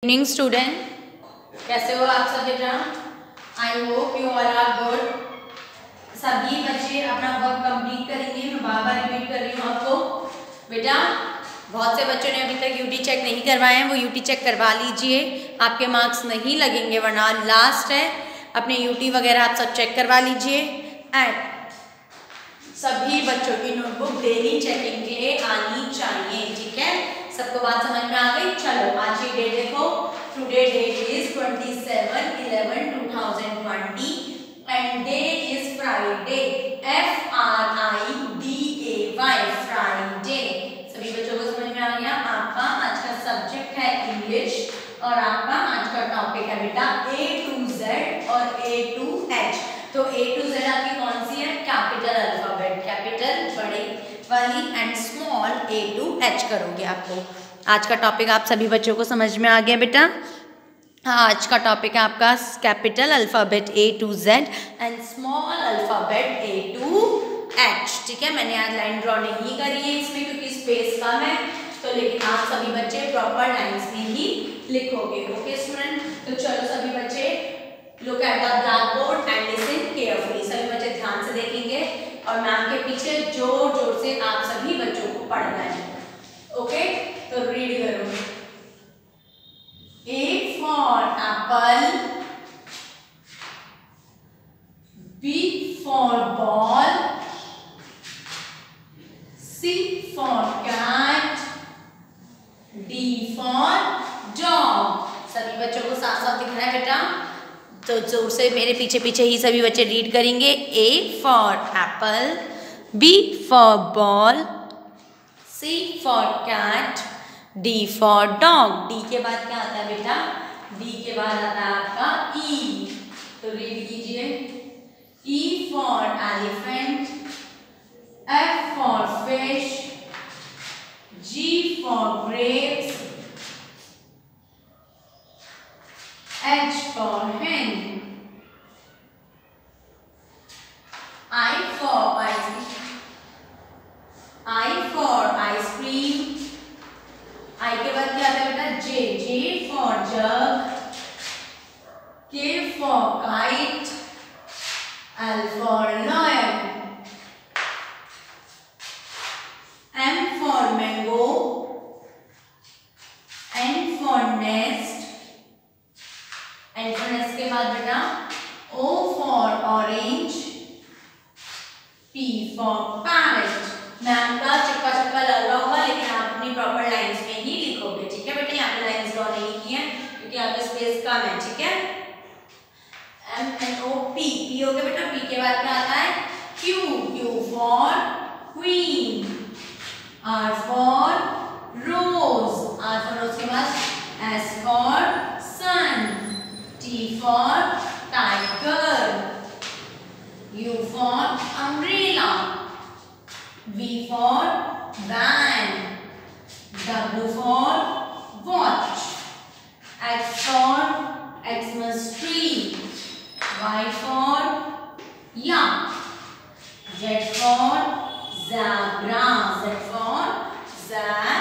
Evening student, कैसे हो आप सब बेटा? I hope you all are good. सभी बच्चे अपना वर्क कंप्लीट करेंगे। मैं बार बार रिपीट कर रही हूँ आपको बेटा। बहुत से बच्चों ने अभी तक यूटी चेक नहीं करवाए हैं, वो यूटी चेक करवा लीजिए। आपके मार्क्स नहीं लगेंगे, वरना लास्ट है। अपने यूटी वगैरह आप सब चेक करवा लीजिए। एंड सभी बच्चों की नोटबुक डेली चेकिंग के लिए आनी चाहिए, ठीक है? सबको बात समझ में आ गई? चलो आज की डेट देखो। Today date is 27/11/2020 and day is Friday. FRIDAY Friday. सभी बच्चों को समझ में आ गया? आपका आज का सब्जेक्ट है इंग्लिश और आपका आज का टॉपिक है बेटा A to Z और A to H। तो A to Z आपकी कौन सी है? कैपिटल अल्फाबेट, कैपिटल बड़ी वाली and small A to H करोगे आपको। आज का टॉपिक आप सभी बच्चों को समझ में आ गया बेटा? आज का टॉपिक है आपका capital alphabet A to Z and small alphabet A to H, ठीक है? मैंने आज लाइन ड्रॉ नहीं करी है इसमें क्योंकि स्पेस कम है, तो लेकिन आप सभी बच्चे प्रॉपर लाइंस में ही लिखोगे। ओके स्टूडेंट, तो चलो सभी बच्चे look at the black board and listen carefully. सभी बच्चे ध्यान से देखेंगे और मैम के पीछे जोर जोर से आप सभी बच्चों को पढ़ना है। ओके, तो रीड करो। A for apple, B for ball, C for cat, D for dog। सभी बच्चों को साफ साफ दिखना है बेटा, तो जोर से मेरे पीछे पीछे ही सभी बच्चे रीड करेंगे। A for apple, B for ball, C for cat, D for dog। D के बाद क्या आता है बेटा? D के बाद आता है आपका E, तो रीड कीजिए। E for elephant, F for fish, G for grapes, H for hen, I for ice cream। I के बाद क्या आता है बेटा? J for jug, K for kite, L for lion, M for mango, N for nest, N for nest के बाद बेटा O for orange, P for parrot। Ma'am का चक्का चक्का लग रहा होगा, लेकिन आप अपनी प्रॉपर लाइंस में ही लिखोगे, ठीक है बेटा? यहाँ पे लाइंस ड्रॉ नहीं की है क्योंकि यहाँ पे स्पेस कम है, ठीक है? MNOP, P हो गया बेटा। P के बाद क्या आता है? Q for queen, R for rose, R for rose के बाद S for sun, T for tiger, U for umbrella, V for van, W for watch, X for Xmas tree, Y for yak, Z for zebra, Z for zebra।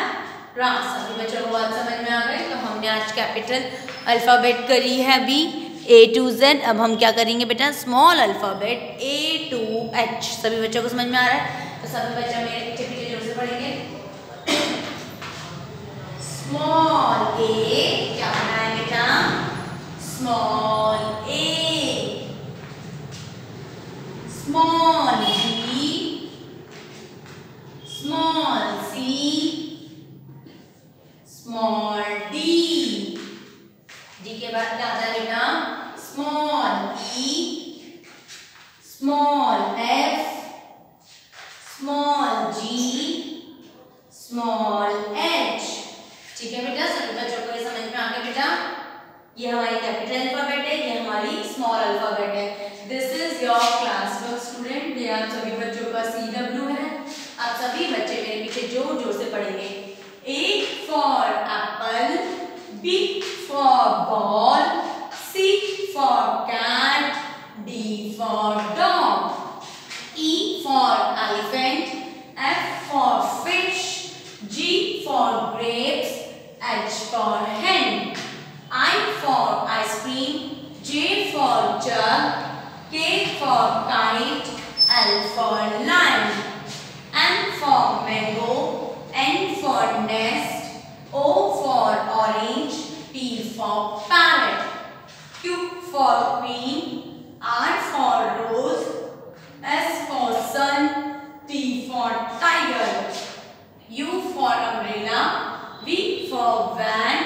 सभी बच्चों को बात समझ में आ गई? तो हमने आज कैपिटल अल्फाबेट करी है अभी A to Z। अब हम क्या करेंगे बेटा? Small alphabet A to H। सभी बच्चों को समझ में आ रहा है? तो सभी बच्चे मेरे पीछे पीछे जोर से पढ़ेंगे। स्मॉल A क्या होना है बेटा? Small A, small B, small C, small D। D के बाद क्या आता है बेटा? Small E, small F, small G, small H। ठीक है बेटा? सभी बच्चों को ये समझ में आ गया बेटा? ये हमारी कैपिटल अल्फाबेट है, ये हमारी स्मॉल अल्फाबेट है। This is your class work student. ये आप सभी बच्चों का CW है। आप सभी बच्चे मेरे पीछे जोर जोर से पढ़ेंगे। A for apple, B for ball, C for cat, D for dog, E for elephant, F for fish, G for grapes, H for hen, jug, K for kite, L for lion, M for mango, N for nest, O for orange, P for parrot, Q for queen, R for rose, S for sun, T for tiger, U for umbrella, V for van,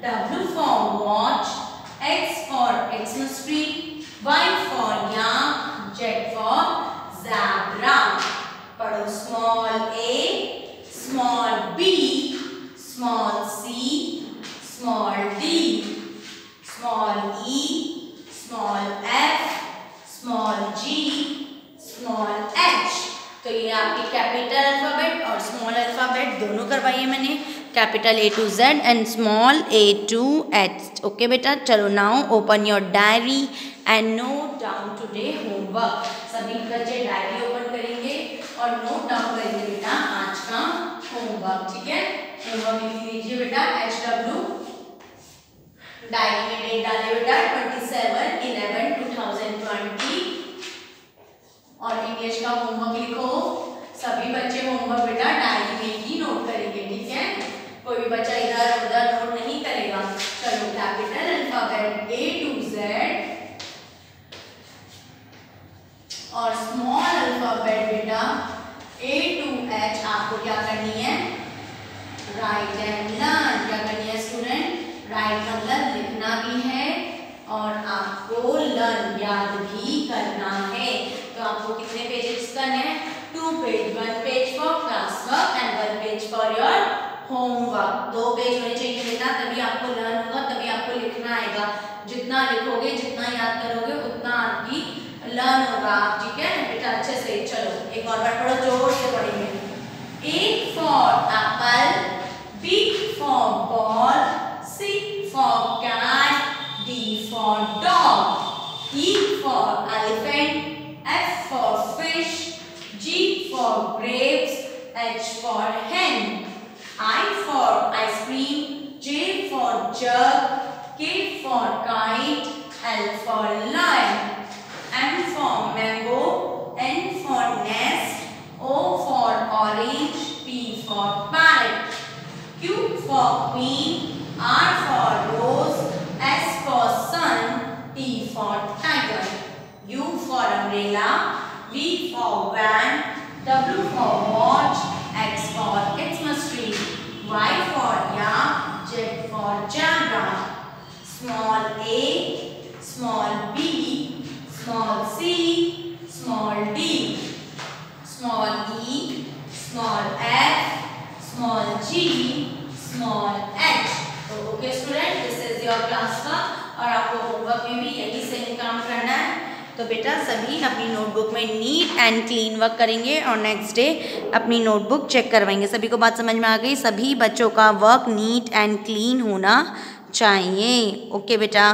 W for watch, X for Xmas tree, Y for yak, Z for zebra. पढ़ो small a, small b, small c, small d, small e, small f, small g, small h. तो ये आपकी capital alphabet और small alphabet दोनों करवाइए मैंने, capital A to Z and small a to h. Okay बेटा, चलो now open your diary and note down today homework. सभी बच्चे डायरी ओपन करेंगे और नोट डाउन करेंगे बेटा आज का होमवर्क. ठीक है, होमवर्क लिख लीजिए बेटा HW. डायरी में डेट डालिए बेटा 27/11/2020 और इंग्लिश का होमवर्क लिखो. सभी बच्चे होमवर्क बेटा डायरी में ही नोट करेंगे. ठीक है, कोई भी बच्चा इधर उधर नोट नहीं करेगा. चलो capital alphabet A to Z और स्मॉल अल्फाबेट बेटा A to H आपको क्या करनी है, राइट एंड लर्न. क्या करनी है स्टूडेंट, राइट मतलब लिखना भी है और आपको लर्न याद भी करना है. तो आपको कितने पेजेस करने हैं, 2 page, 1 page for class work and 1 page for your homework. 2 page होने चाहिए बेटा, तभी आपको लर्न होगा, तभी आपको लिखना आएगा. जितना लिखोगे, जितना याद करोगे, उतना आपकी लर्न होगा. ठीक है बेटा, अच्छे से. चलो एक और बार पढ़ो, जोर से पढ़ेंगे. A for apple, B for ball, C for cat, D for dog, E for elephant, F for fish, G for grapes, H for hen, I for ice cream, J for jug, K for kite, L for lion, M for mango, N for nest, O for orange, P for parrot, Q for queen, R for rose, S for sun, T for tiger, U for umbrella, V for van, W for watch, X for Xmas tree, Y for yak, Z for zebra. Small a, small b, small c, small d, small e, small f, small g, small h. तो okay student, this is your class work और आपको homework में भी यही same काम करना है. तो बेटा सभी अपनी नोटबुक में नीट एंड क्लीन वर्क करेंगे और नेक्स्ट डे अपनी नोटबुक चेक करवाएंगे. सभी को बात समझ में आ गई, सभी बच्चों का वर्क नीट एंड क्लीन होना चाहिए. ओके बेटा.